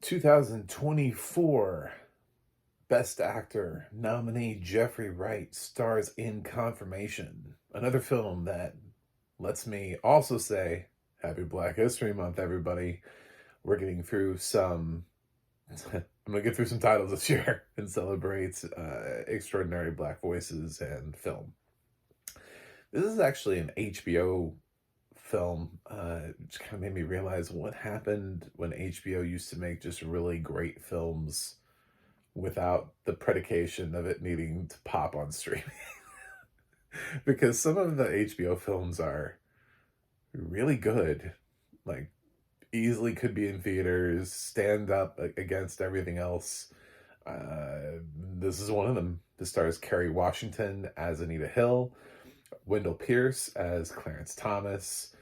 2024 Best Actor nominee Jeffrey Wright stars in Confirmation, another film that lets me also say Happy Black History Month, everybody. We're getting through some. I'm gonna get through some titles this year and celebrate extraordinary Black voices and film. This is actually an HBO film, which kind of made me realize what happened when HBO used to make just really great films without the predication of it needing to pop on streaming. Because some of the HBO films are really good, like easily could be in theaters, stand up against everything else. This is one of them. This stars Kerry Washington as Anita Hill, Wendell Pierce as Clarence Thomas,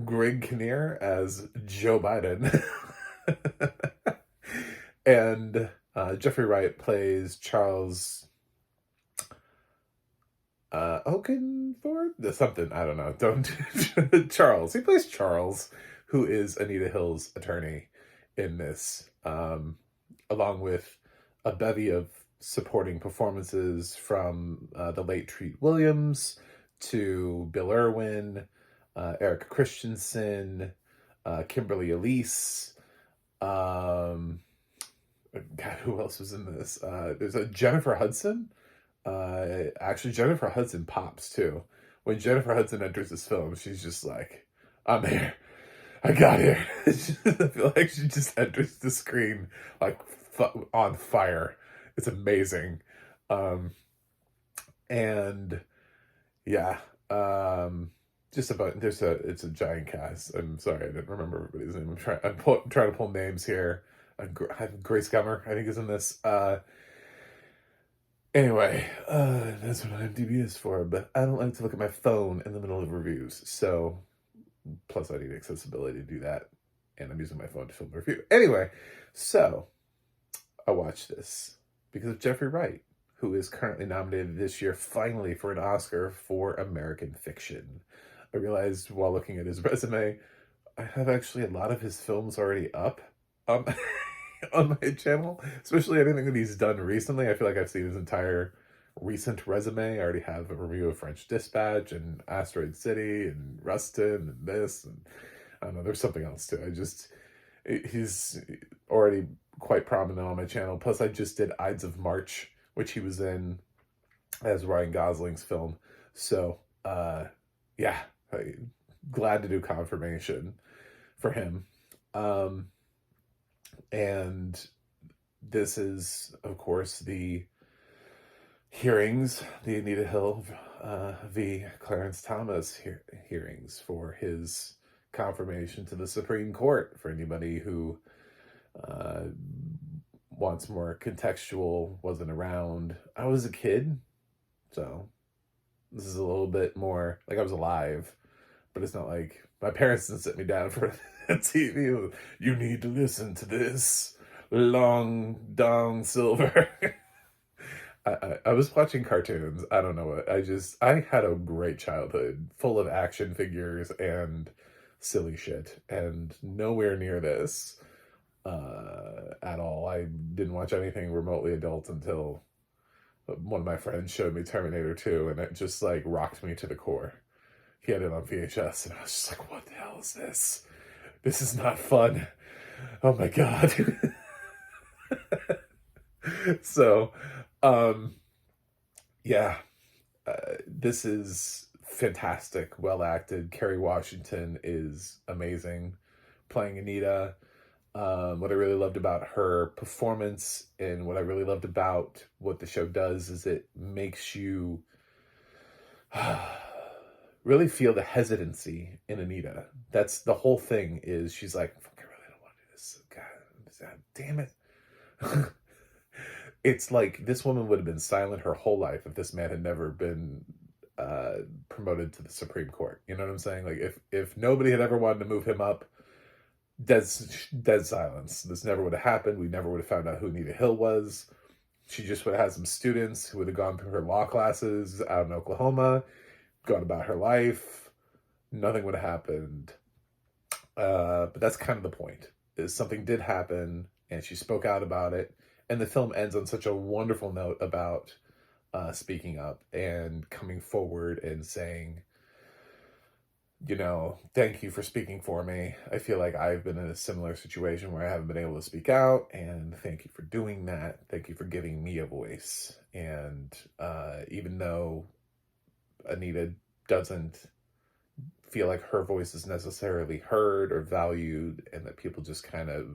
Greg Kinnear as Joe Biden, and Jeffrey Wright plays Charles Oakenthorpe? Something, I don't know. Don't Charles. He plays Charles, who is Anita Hill's attorney in this, along with a bevy of supporting performances from the late Treat Williams to Bill Irwin, Erica Christensen, Kimberly Elise. God, who else was in this? There's a Jennifer Hudson. Actually, Jennifer Hudson pops too. When Jennifer Hudson enters this film, she's just like, I'm here. I got here. I feel like she just enters the screen like on fire. It's amazing. And yeah, just about, it's a giant cast. I'm sorry, I didn't remember everybody's name. I'm trying to pull names here. Grace Gummer, I think, is in this. Anyway, that's what IMDb is for, but I don't like to look at my phone in the middle of reviews, so, plus I need accessibility to do that, and I'm using my phone to film the review. Anyway, so, I watched this because of Jeffrey Wright, who is currently nominated this year, finally, for an Oscar for American Fiction. I realized while looking at his resume, I have actually a lot of his films already up on my channel, especially anything that he's done recently. I feel like I've seen his entire recent resume. I already have a review of French Dispatch and Asteroid City and Rustin and this, and I don't know, there's something else too. He's already quite prominent on my channel. Plus I just did Ides of March, which he was in as Ryan Gosling's film. So, yeah, glad to do Confirmation for him. And this is, of course, the hearings, the Anita Hill v. Clarence Thomas hearings for his confirmation to the Supreme Court. For anybody who wants more contextual, wasn't around. I was a kid, so this is a little bit more like I was alive, but it's not like my parents didn't sit me down for TV. You need to listen to this. Long Dong Silver. I was watching cartoons. I don't know what. I had a great childhood full of action figures and silly shit, and nowhere near this at all. I didn't watch anything remotely adult until one of my friends showed me Terminator 2, and it just like rocked me to the core. He had it on VHS, and I was just like, what the hell is this? This is not fun. Oh my God. So, yeah, this is fantastic, well acted. Kerry Washington is amazing playing Anita. What I really loved about her performance and what I really loved about what the show does is it makes you really feel the hesitancy in Anita. That's the whole thing, is she's like, I really don't want to do this. God damn it. It's like this woman would have been silent her whole life if this man had never been promoted to the Supreme Court. You know what I'm saying? Like if nobody had ever wanted to move him up, dead silence. This never would have happened. We never would have found out who Anita Hill was. She just would have had some students who would have gone through her law classes out in Oklahoma, gone about her life. Nothing would have happened. But that's kind of the point, something did happen, and she spoke out about it. And the film ends on such a wonderful note about speaking up and coming forward and saying, thank you for speaking for me. I feel like I've been in a similar situation where I haven't been able to speak out, and thank you for doing that. Thank you for giving me a voice. And even though Anita doesn't feel like her voice is necessarily heard or valued, and that people just kind of,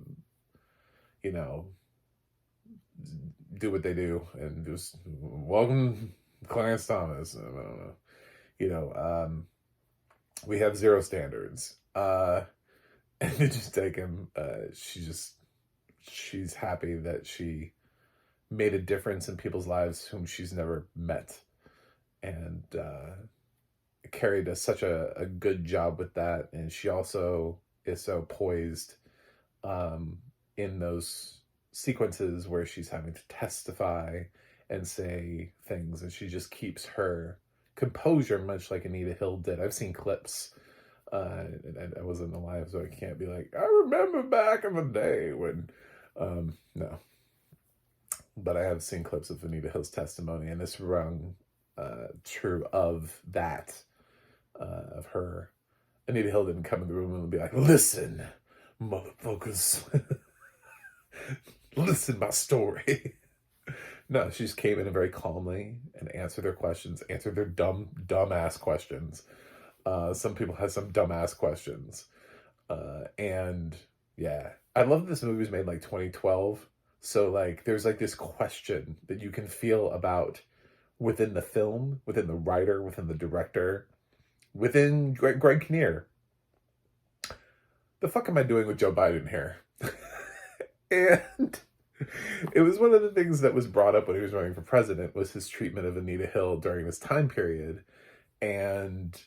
do what they do and just welcome Clarence Thomas. I don't know. We have zero standards. And they just take him. She's happy that she made a difference in people's lives whom she's never met. And carried such a good job with that. And she also is so poised in those sequences where she's having to testify and say things, and she just keeps her composure, much like Anita Hill did. I've seen clips. I wasn't alive, so I can't be like, I remember back in the day when, no. But I have seen clips of Anita Hill's testimony, and it's rung true of that, of her. Anita Hill didn't come in the room and be like, listen, motherfuckers, listen my story. No, she just came in very calmly and answered their questions, answered their dumbass questions. Some people had some dumbass questions. And yeah, I love that this movie was made like 2012. So like, there's like this question that you can feel about within the film, within the writer, within the director, within Greg Kinnear. The fuck am I doing with Joe Biden here? And it was one of the things that was brought up when he was running for president, was his treatment of Anita Hill during this time period. And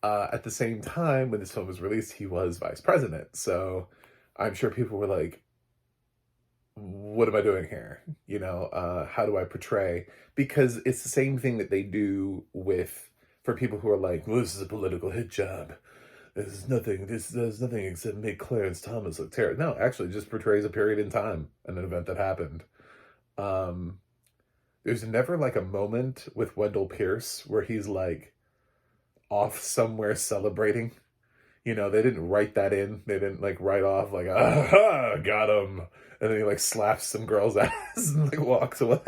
at the same time, when this film was released, he was vice president. So I'm sure people were like, what am I doing here? How do I portray? Because it's the same thing that they do for people who are like, well, this is a political hit job. There's nothing except make Clarence Thomas look terrible. No, actually, it just portrays a period in time, an event that happened. There's never like a moment with Wendell Pierce where he's like off somewhere celebrating. They didn't write that in. They didn't like write off like, aha, got him. And then he like slaps some girl's ass and like walks away.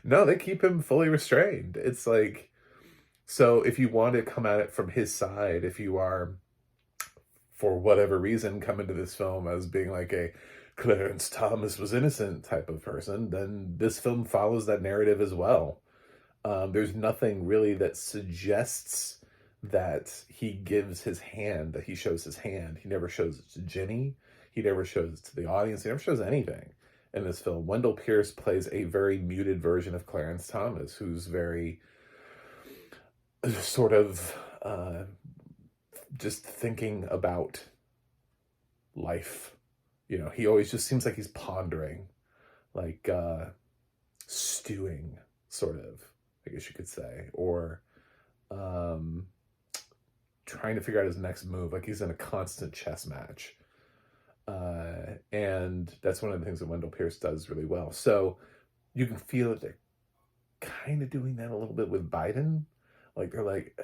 No, they keep him fully restrained. It's like, so if you want to come at it from his side, if you are, for whatever reason, come into this film as being like a Clarence Thomas was innocent type of person, then this film follows that narrative as well. There's nothing really that suggests that he gives his hand, that he shows his hand. He never shows it to Ginny. He never shows it to the audience. He never shows anything in this film. Wendell Pierce plays a very muted version of Clarence Thomas, who's very sort of just thinking about life. He always just seems like he's pondering, like stewing, sort of, I guess you could say, or trying to figure out his next move, like he's in a constant chess match. And that's one of the things that Wendell Pierce does really well. So you can feel that they're kind of doing that a little bit with Biden. Like, they're like,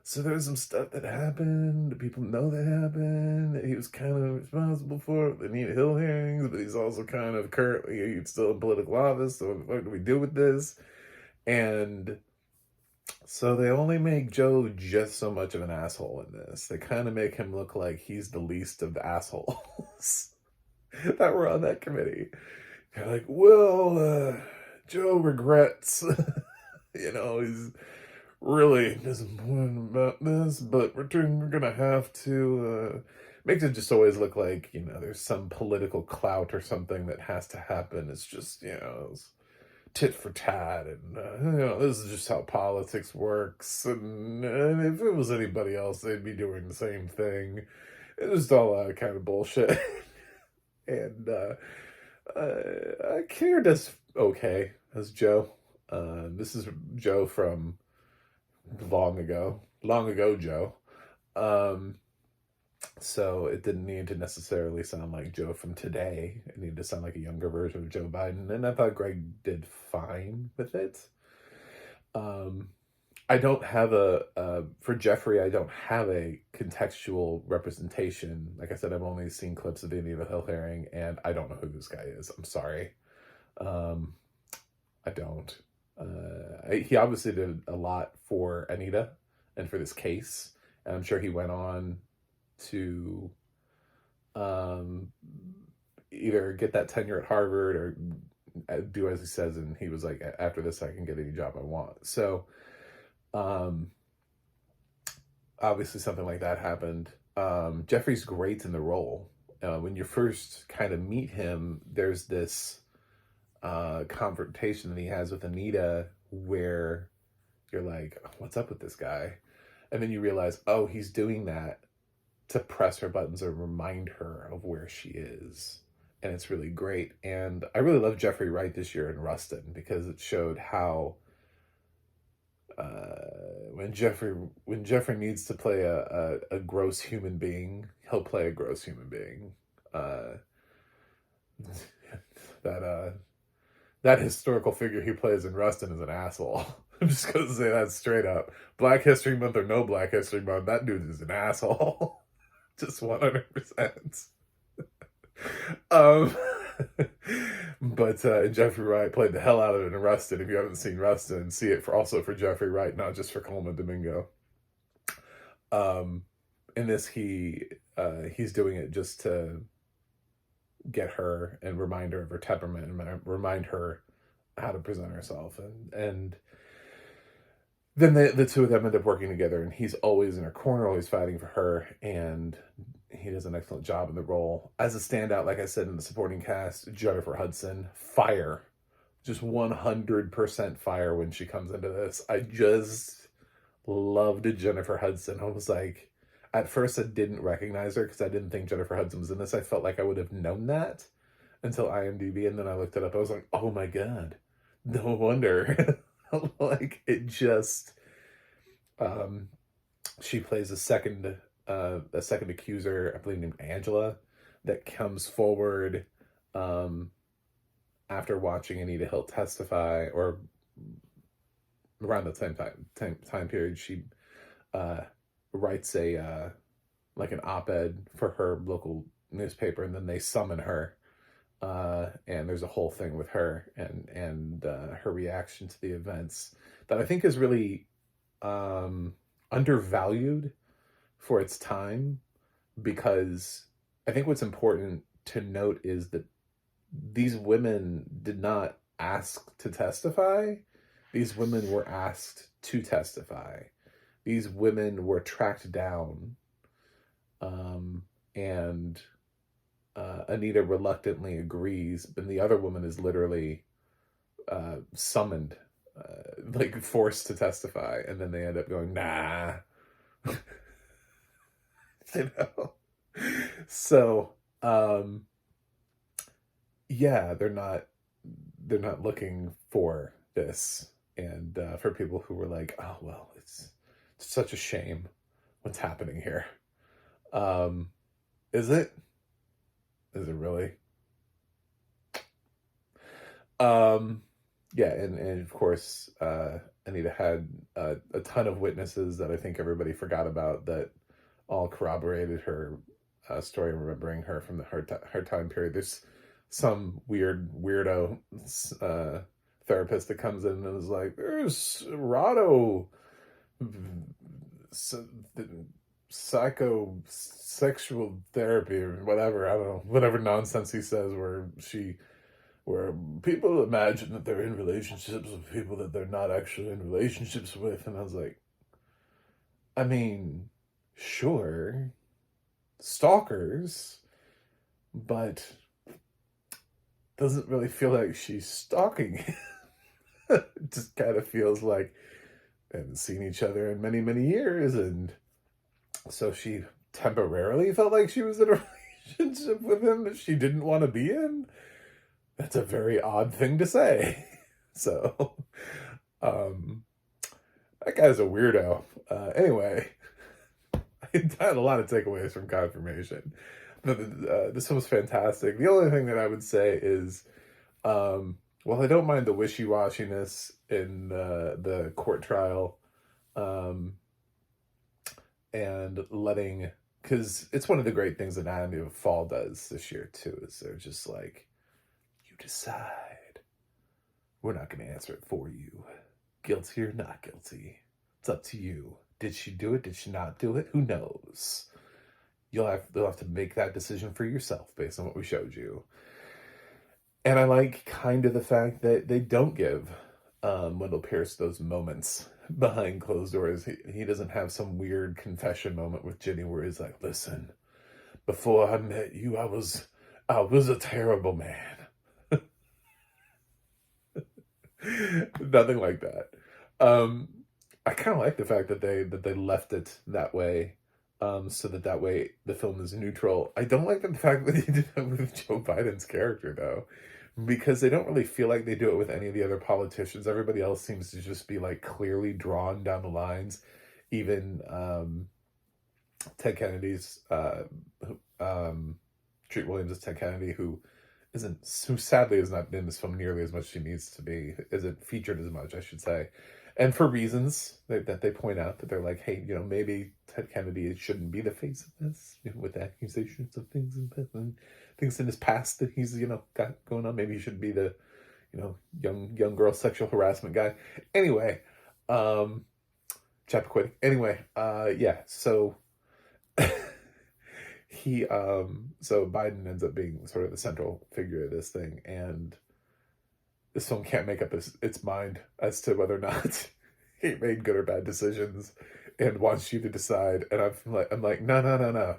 so there's some stuff that happened. People know that happened. He was kind of responsible for the Anita Hill hearings, but he's also kind of currently, he's still in political office. So what do we do with this? And so they only make Joe just so much of an asshole in this. They kind of make him look like he's the least of the assholes that were on that committee. They're like, well, Joe regrets, he's really disappointed about this, but we're going to have to, makes it just always look like, there's some political clout or something that has to happen. It's just, it's tit for tat, and this is just how politics works, and if it was anybody else, they'd be doing the same thing. It's just all that kind of bullshit. And Kinnear does okay as Joe. This is Joe from long ago Joe. So it didn't need to necessarily sound like Joe from today. It needed to sound like a younger version of Joe Biden. And I thought Greg did fine with it. Um, I don't have for Jeffrey, I don't have a contextual representation. Like I said, I've only seen clips of Anita Hill Herring, and I don't know who this guy is. I'm sorry. Um, I don't. He obviously did a lot for Anita and for this case. And I'm sure he went on to either get that tenure at Harvard or do as he says. And he was like, after this, I can get any job I want. So, obviously something like that happened. Jeffrey's great in the role. When you first kind of meet him, there's this confrontation that he has with Anita where you're like, what's up with this guy? And then you realize, oh, he's doing that to press her buttons or remind her of where she is. And it's really great. And I really love Jeffrey Wright this year in Rustin because it showed how when Jeffrey needs to play a gross human being, he'll play a gross human being. That historical figure he plays in Rustin is an asshole. I'm just gonna say that straight up. Black History Month or no Black History Month, that dude is an asshole. Just 100%. But Jeffrey Wright played the hell out of it in Rustin. If you haven't seen Rustin, see it also for Jeffrey Wright, not just for Coleman Domingo. In this, he's doing it just to get her and remind her of her temperament and remind her how to present herself. And then the two of them end up working together, and he's always in her corner, always fighting for her, and he does an excellent job in the role. As a standout, like I said, in the supporting cast, Jennifer Hudson, fire. Just 100% fire when she comes into this. I just loved Jennifer Hudson. I was like, at first I didn't recognize her because I didn't think Jennifer Hudson was in this. I felt like I would have known that until IMDb, and then I looked it up. I was like, oh my God, no wonder. Like, it just, she plays a second accuser, I believe named Angela, that comes forward after watching Anita Hill testify, or around the same time period. She writes like an op-ed for her local newspaper, and then they summon her, and there's a whole thing with her and her reaction to the events that I think is really undervalued for its time, because I think what's important to note is that these women did not ask to testify. These women were asked to testify. These women were tracked down, and Anita reluctantly agrees, but the other woman is literally summoned, like forced to testify, and then they end up going, nah. You know? So, yeah, they're not looking for this. And for people who were like, oh, well, it's such a shame what's happening here. Is it? Is it really? Yeah, and of course, Anita had a ton of witnesses that I think everybody forgot about that all corroborated her story, remembering her from her time period. There's some weirdo therapist that comes in and is like, there's Rado psychosexual therapy or whatever, I don't know, whatever nonsense he says, where people imagine that they're in relationships with people that they're not actually in relationships with. And I was like, I mean, sure, stalkers, but doesn't really feel like she's stalking. It just kind of feels like they haven't seen each other in many, many years, and so she temporarily felt like she was in a relationship with him that she didn't want to be in. That's a very odd thing to say. So, that guy's a weirdo. Anyway, had a lot of takeaways from Confirmation. This was fantastic. The only thing that I would say is, well, I don't mind the wishy-washiness in the court trial, um, and letting, because it's one of the great things that Anatomy of a Fall does this year too, is they're just like, you decide. We're not going to answer it for you. Guilty or not guilty. It's up to you. Did she do it? Did she not do it? Who knows? You'll have to make that decision for yourself based on what we showed you. And I like kind of the fact that they don't give Wendell Pierce those moments behind closed doors. He doesn't have some weird confession moment with Ginny where he's like, listen, before I met you, I was a terrible man. Nothing like that. I kind of like the fact that they left it that way, so that way the film is neutral. I don't like the fact that they did that with Joe Biden's character though, because they don't really feel like they do it with any of the other politicians. Everybody else seems to just be like clearly drawn down the lines. Even Ted Kennedy's Treat Williams as Ted Kennedy, who sadly is not in this film nearly as much as she needs to be, isn't featured as much, I should say. And for reasons that they point out, that they're like, hey, maybe Ted Kennedy shouldn't be the face of this, with accusations of things and things in his past that he's, got going on. Maybe he should be the, young girl sexual harassment guy. Anyway, chapter quitting. Anyway, yeah, so so Biden ends up being sort of the central figure of this thing, and this film can't make up its mind as to whether or not he made good or bad decisions, and wants you to decide. And I'm like, no.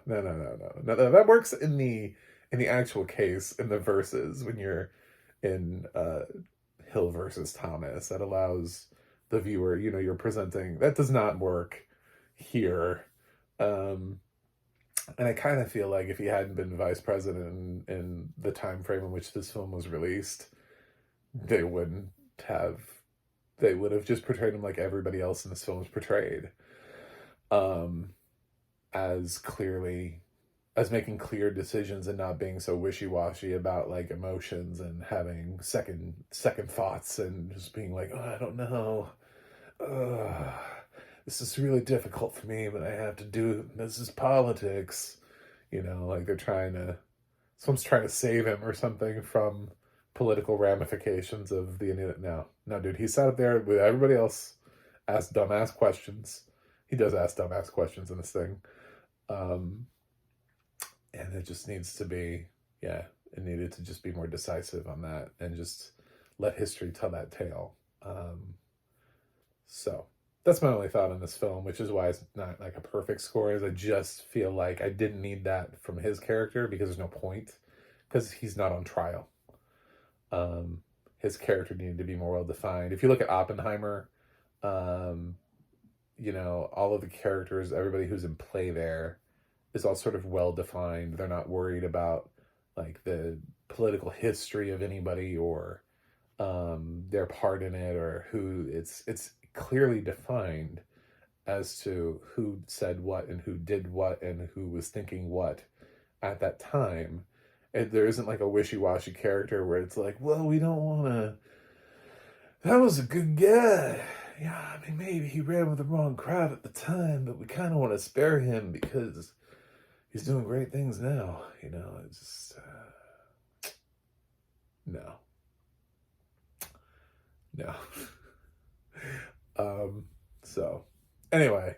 That works in the actual case, in the verses, when you're in Hill versus Thomas. That allows the viewer, you're presenting. That does not work here. And I kind of feel like if he hadn't been vice president in the time frame in which this film was released, they would have just portrayed him like everybody else in this film is portrayed, as making clear decisions and not being so wishy-washy about like emotions and having second thoughts and just being like, oh, I don't know. This is really difficult for me, but I have to do it. This is politics. Like someone's trying to save him or something from political ramifications of the internet. No, dude, he sat up there with everybody else, asked dumbass questions. He does ask dumbass questions in this thing. And it just needs to be, it needed to just be more decisive on that and just let history tell that tale. So that's my only thought on this film, which is why it's not like a perfect score. Is I just feel like I didn't need that from his character, because there's no point, because he's not on trial. His character needed to be more well defined. If you look at Oppenheimer, all of the characters, everybody who's in play there is all sort of well defined. They're not worried about like the political history of anybody or their part in it, or who. It's clearly defined as to who said what and who did what and who was thinking what at that time. And there isn't like a wishy-washy character where it's like, well, we don't want to, that was a good guy. Yeah, I mean, maybe he ran with the wrong crowd at the time, but we kind of want to spare him because he's doing great things now. It's just, no. So anyway,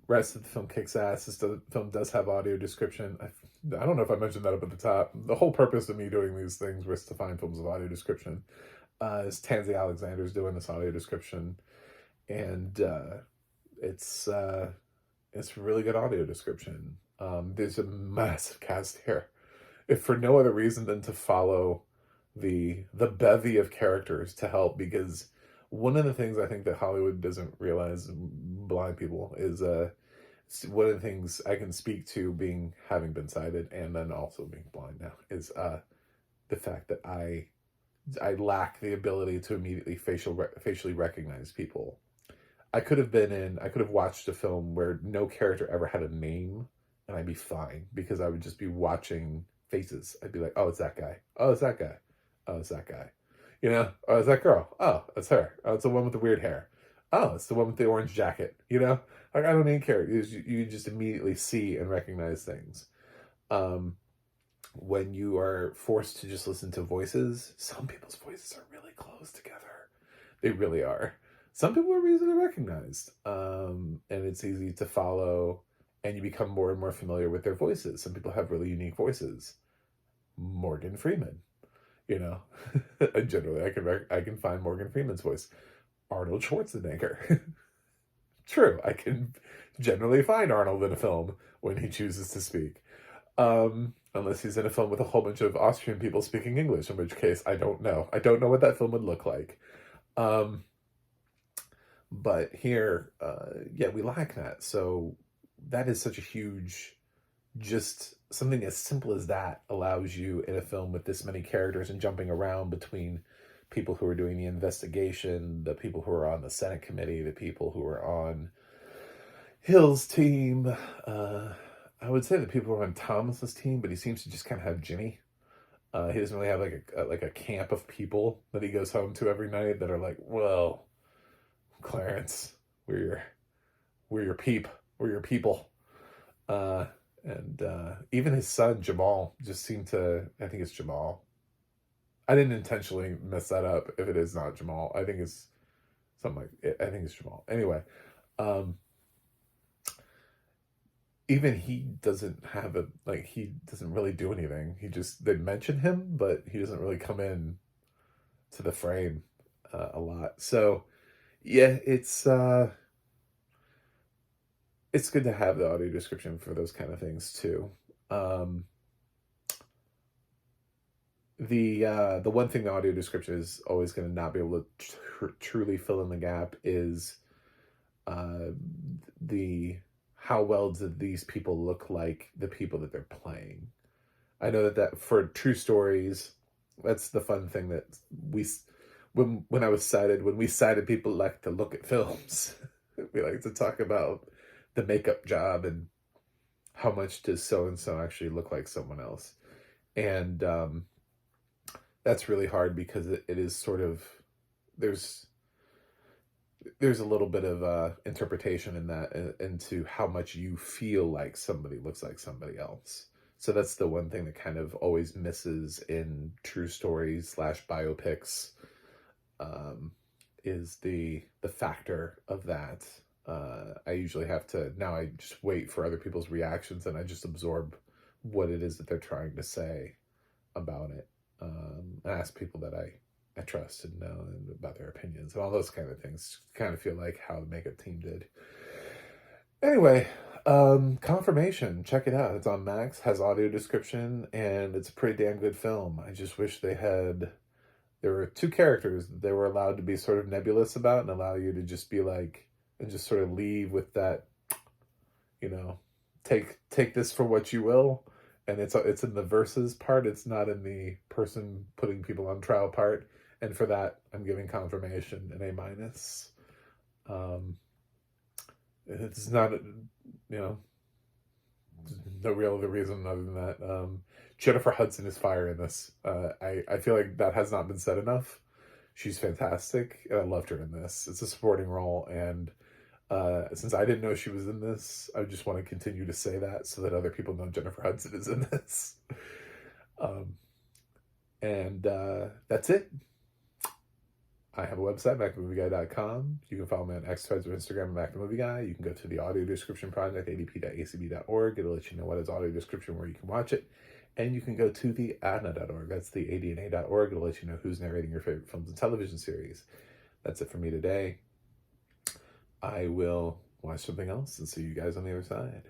rest of the film kicks ass. The film does have audio description. I don't know if I mentioned that up at the top. The whole purpose of me doing these things was to find films with audio description. Is Tansy Alexander's doing this audio description, and it's really good audio description. There's a massive cast here, if for no other reason than to follow the bevy of characters to help, because one of the things I think that Hollywood doesn't realize, blind people, is one of the things I can speak to, having been sighted and then also being blind now, is the fact that I lack the ability to immediately facially recognize people. I could have watched a film where no character ever had a name, and I'd be fine because I would just be watching faces. I'd be like, oh, it's that guy. Oh, it's that guy. Oh, it's that guy. Oh, it's that girl. Oh, it's her. Oh, it's the one with the weird hair. Oh, it's the one with the orange jacket. Like I don't even care. You just immediately see and recognize things. Um, when you are forced to just listen to voices, some people's voices are really close together. They really are. Some people are easily recognized, and it's easy to follow, and you become more and more familiar with their voices. Some people have really unique voices. Morgan Freeman, you know. Generally, I can find Morgan Freeman's voice. Arnold Schwarzenegger. True, I can generally find Arnold in a film when he chooses to speak. Unless he's in a film with a whole bunch of Austrian people speaking English, in which case I don't know. I don't know what that film would look like. But here, yeah, we lack that. So that is such a huge, just something as simple as that allows you in a film with this many characters and jumping around between people who are doing the investigation, the people who are on the Senate committee, the people who are on Hill's team. I would say the people who are on Thomas's team, but he seems to just kind of have Jimmy. He doesn't really have like a camp of people that he goes home to every night that are like, well, Clarence, we're your people. And even his son Jamal just seemed to. I think it's Jamal. I didn't intentionally mess that up. If it is not Jamal, I think it's something like it. I think it's Jamal. Anyway, even he doesn't have he doesn't really do anything. They mention him, but he doesn't really come in to the frame a lot. So yeah, it's good to have the audio description for those kind of things too. The one thing the audio description is always going to not be able to truly fill in the gap is the how well do these people look like the people that they're playing. I know that for true stories, that's the fun thing that when we cited people like to look at films, we like to talk about the makeup job and how much does so-and-so actually look like someone else. And that's really hard because it is sort of, there's a little bit of interpretation in that into how much you feel like somebody looks like somebody else. So that's the one thing that kind of always misses in true stories / biopics, is the factor of that. I usually have to, now I just wait for other people's reactions and I just absorb what it is that they're trying to say about it. I ask people that I trust and know and about their opinions and all those kind of things. Kind of feel like how the makeup team did. Anyway, Confirmation, check it out. It's on Max, has audio description, and it's a pretty damn good film. I just wish there were two characters that they were allowed to be sort of nebulous about and allow you to just be like, and just sort of leave with that, take this for what you will. And it's in the verses part. It's not in the person putting people on trial part. And for that, I'm giving Confirmation an A-. It's not, no real other reason other than that. Jennifer Hudson is fire in this. I feel like that has not been said enough. She's fantastic, and I loved her in this. It's a supporting role, and since I didn't know she was in this, I just want to continue to say that so that other people know Jennifer Hudson is in this. And that's it. I have a website, MacTheMovieGuy.com. You can follow me on X, Threads, or Instagram at MacTheMovieGuy. You can go to the audio description project, adp.acb.org. It'll let you know what is audio description, where you can watch it. And you can go to the ADNA.org. That's the ADNA.org. It'll let you know who's narrating your favorite films and television series. That's it for me today. I will watch something else and see you guys on the other side.